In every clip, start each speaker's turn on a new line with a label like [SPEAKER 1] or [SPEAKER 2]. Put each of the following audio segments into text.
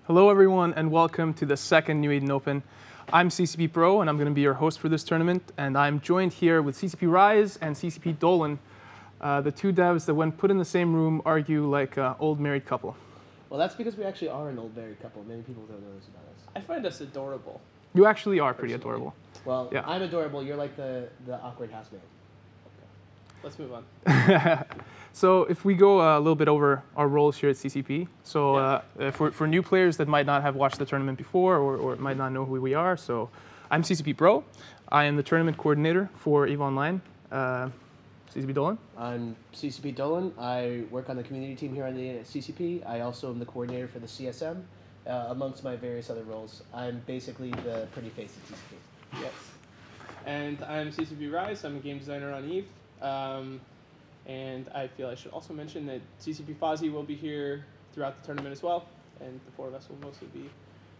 [SPEAKER 1] Hello everyone and welcome to the second NEO2 Open. I'm CCP Pro and I'm going to be your host for this tournament, and I'm joined here with CCP Rise and CCP Dolan, the two devs that when put in the same room argue like an old married couple.
[SPEAKER 2] Well, that's because we actually are an old married couple. Many people don't know this about us.
[SPEAKER 3] I find us adorable.
[SPEAKER 1] You actually are pretty adorable.
[SPEAKER 2] Well,
[SPEAKER 1] yeah.
[SPEAKER 2] I'm adorable. You're like the awkward housemate.
[SPEAKER 3] Okay. Let's move on.
[SPEAKER 1] So if we go a little bit over our roles here at CCP, so for new players that might not have watched the tournament before or might not know who we are, so I'm CCP Pro. I am the tournament coordinator for EVE Online. CCP Dolan?
[SPEAKER 2] I'm CCP Dolan. I work on the community team here on the CCP. I also am the coordinator for the CSM, amongst my various other roles. I'm basically the pretty face at CCP.
[SPEAKER 3] Yes. And I'm CCP Rise. I'm a game designer on EVE. And I feel I should also mention that CCP Fozzie will be here throughout the tournament as well, and the four of us will mostly be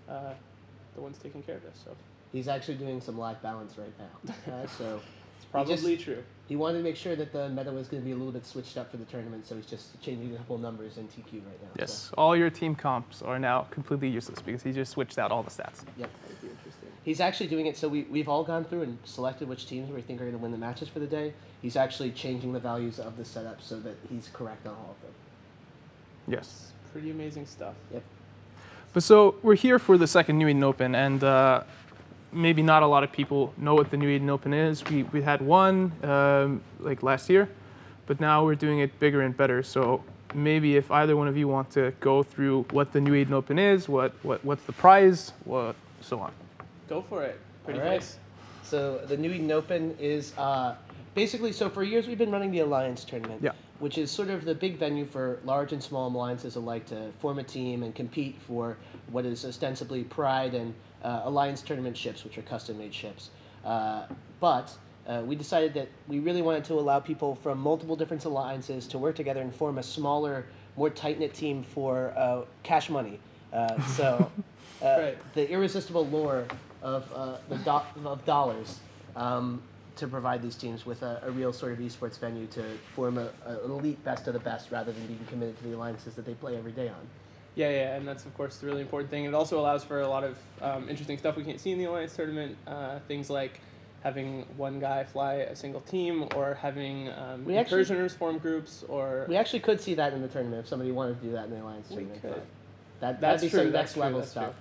[SPEAKER 3] the ones taking care of this. So
[SPEAKER 2] he's actually doing some live balance right now. So
[SPEAKER 3] it's probably true.
[SPEAKER 2] He wanted to make sure that the meta was going to be a little bit switched up for the tournament, so he's just changing a couple numbers in TQ right now.
[SPEAKER 1] Yes,
[SPEAKER 2] so.
[SPEAKER 1] All your team comps are now completely useless because he just switched out all the stats.
[SPEAKER 2] Yep. That'd be interesting. He's actually doing it, so we've all gone through and selected which teams we think are going to win the matches for the day. He's actually changing the values of the setup so that he's correct on all of them.
[SPEAKER 1] Yes.
[SPEAKER 3] Pretty amazing stuff.
[SPEAKER 2] Yep.
[SPEAKER 1] But so we're here for the second NEO2 Open, and maybe not a lot of people know what the NEO2 Open is. We had one like last year, but now we're doing it bigger and better. So maybe if either one of you want to go through what the NEO2 Open is, what's the prize, so on.
[SPEAKER 3] Go for it. Pretty
[SPEAKER 2] all right.
[SPEAKER 3] nice.
[SPEAKER 2] So the NEO2 Open is basically, so for years we've been running the Alliance tournament, which is sort of the big venue for large and small alliances alike to form a team and compete for what is ostensibly Pride and Alliance tournament ships, which are custom-made ships. But we decided that we really wanted to allow people from multiple different alliances to work together and form a smaller, more tight-knit team for cash money. So
[SPEAKER 3] right.
[SPEAKER 2] The irresistible lure of dollars to provide these teams with a real sort of esports venue to form an elite best of the best rather than being committed to the alliances that they play every day on.
[SPEAKER 3] Yeah, and that's, of course, the really important thing. It also allows for a lot of interesting stuff we can't see in the Alliance tournament, things like having one guy fly a single team, or having incursioners form groups, or...
[SPEAKER 2] We actually could see that in the tournament if somebody wanted to do that in the Alliance tournament.
[SPEAKER 3] We could.
[SPEAKER 2] That'd be some next level stuff.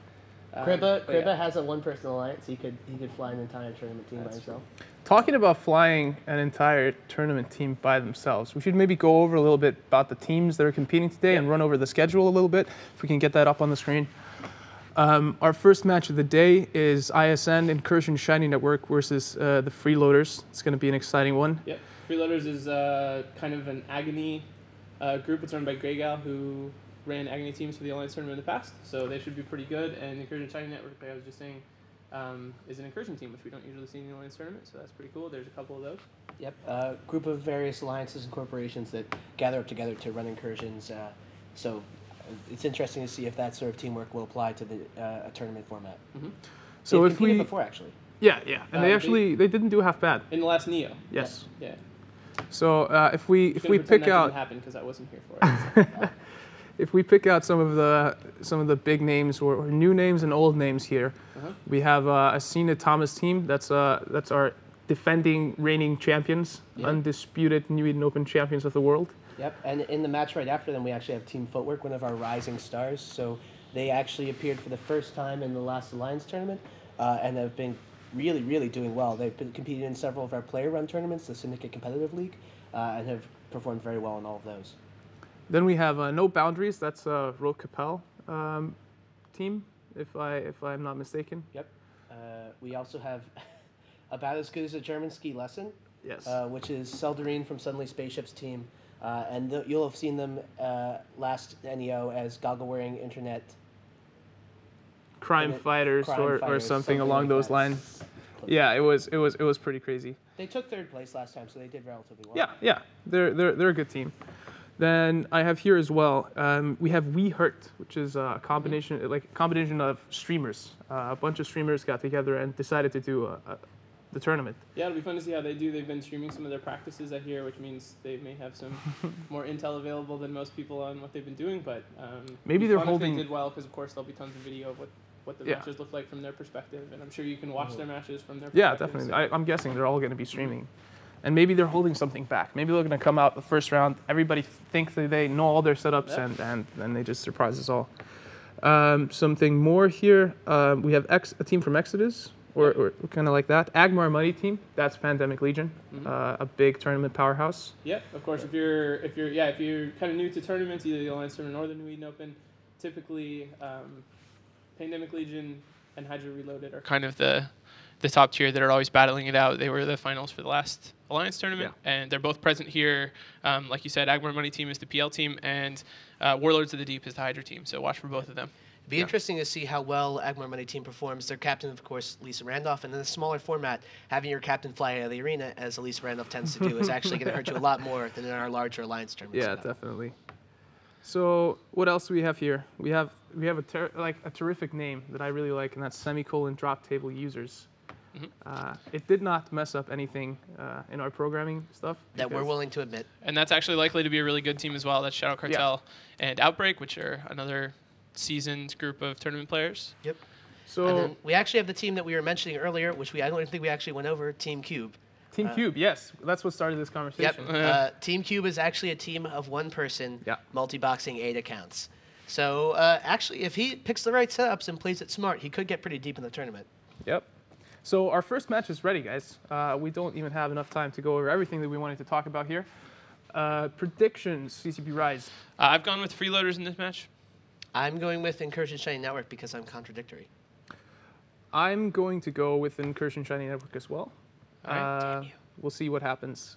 [SPEAKER 2] Kribba has a one-person alliance. He could fly an entire tournament team by himself.
[SPEAKER 1] Talking about flying an entire tournament team by themselves, we should maybe go over a little bit about the teams that are competing today and run over the schedule a little bit, if we can get that up on the screen. Our first match of the day is ISN Incursion Shiny Network versus the Freeloaders. It's going to be an exciting one.
[SPEAKER 3] Yep. Freeloaders is kind of an Agony group. It's run by Greygal, who ran Agony teams for the Alliance tournament in the past, so they should be pretty good. And Incursion Shiny Network, like I was just saying, is an Incursion team, which we don't usually see in the Alliance tournament, so that's pretty cool. There's a couple of those.
[SPEAKER 2] Yep, group of various alliances and corporations that gather up together to run incursions. So it's interesting to see if that sort of teamwork will apply to the a tournament format.
[SPEAKER 3] Mm-hmm.
[SPEAKER 1] So
[SPEAKER 2] They've
[SPEAKER 1] if
[SPEAKER 2] competed
[SPEAKER 1] we
[SPEAKER 2] before, actually.
[SPEAKER 1] Yeah, and they didn't do half bad
[SPEAKER 3] in the last NEO.
[SPEAKER 1] Yes.
[SPEAKER 3] Yeah.
[SPEAKER 1] So if we pick out,
[SPEAKER 3] didn't happen because I wasn't here for it.
[SPEAKER 1] if we pick out some of the big names or new names and old names here, we have a Cena Thomas team. That's our defending reigning champions, undisputed NEO2 Open champions of the world. Yep,
[SPEAKER 2] and in the match right after them, we actually have Team Footwork, one of our rising stars. So they actually appeared for the first time in the last Alliance tournament, and have been really, really doing well. They've been competing in several of our player-run tournaments, the Syndicate Competitive League, and have performed very well in all of those.
[SPEAKER 1] Then we have No Boundaries. That's a Rogue Capel team, if I'm not mistaken.
[SPEAKER 2] Yep. We also have about as good as a German ski lesson.
[SPEAKER 1] Yes.
[SPEAKER 2] Which is Seldarine from Suddenly Spaceship's team, and you'll have seen them last NEO as goggle-wearing internet
[SPEAKER 1] crime fighters or something along those lines. Yeah, it was pretty crazy.
[SPEAKER 2] They took third place last time, so they did relatively well.
[SPEAKER 1] Yeah, they're a good team. Then I have here as well, we have We Hurt, which is a combination of streamers. A bunch of streamers got together and decided to do the tournament.
[SPEAKER 3] Yeah, it'll be fun to see how they do. They've been streaming some of their practices, I hear, which means they may have some more intel available than most people on what they've been doing. But
[SPEAKER 1] maybe they're
[SPEAKER 3] fun
[SPEAKER 1] holding.
[SPEAKER 3] If they did well, because of course there'll be tons of video of what the matches look like from their perspective, and I'm sure you can watch their matches from their perspective.
[SPEAKER 1] Yeah, definitely. I'm guessing they're all going to be streaming. And maybe they're holding something back. Maybe they're going to come out the first round. Everybody thinks that they know all their setups, and then they just surprise us all. Something more here. We have a team from Exodus, or kind of like that. Agmar Money team. That's Pandemic Legion, a big tournament powerhouse.
[SPEAKER 3] Yep. Of course, if you're kind of new to tournaments, either the Alliance Tournament or the New Eden Open, typically Pandemic Legion and Hydra Reloaded are kind of the top tier that are always battling it out. They were the finals for the last Alliance tournament, and they're both present here. Like you said, Agmar Money team is the PL team, and Warlords of the Deep is the Hydra team. So watch for both of them.
[SPEAKER 2] It'd be interesting to see how well Agmar Money team performs. Their captain, of course, Lisa Randolph, and in a smaller format, having your captain fly out of the arena, as Lisa Randolph tends to do, is actually going to hurt you a lot more than in our larger Alliance tournaments.
[SPEAKER 1] Yeah, definitely. So what else do we have here? We have a terrific name that I really like, and that's semicolon drop table users. It did not mess up anything in our programming stuff.
[SPEAKER 2] That we're willing to admit.
[SPEAKER 3] And that's actually likely to be a really good team as well. That's Shadow Cartel and Outbreak, which are another seasoned group of tournament players.
[SPEAKER 2] Yep.
[SPEAKER 1] So
[SPEAKER 2] and then we actually have the team that we were mentioning earlier, which I don't think we actually went over, Team Cube.
[SPEAKER 1] Team Cube, yes. That's what started this conversation.
[SPEAKER 2] Yep. Team Cube is actually a team of one person, multi-boxing 8 accounts. So actually, if he picks the right setups and plays it smart, he could get pretty deep in the tournament.
[SPEAKER 1] Yep. So our first match is ready, guys. We don't even have enough time to go over everything that we wanted to talk about here. Predictions, CCP Rise.
[SPEAKER 3] I've gone with freeloaders in this match.
[SPEAKER 2] I'm going with Incursion Shining Network because I'm contradictory.
[SPEAKER 1] I'm going to go with Incursion Shining Network as well.
[SPEAKER 2] All right.
[SPEAKER 1] We'll see what happens.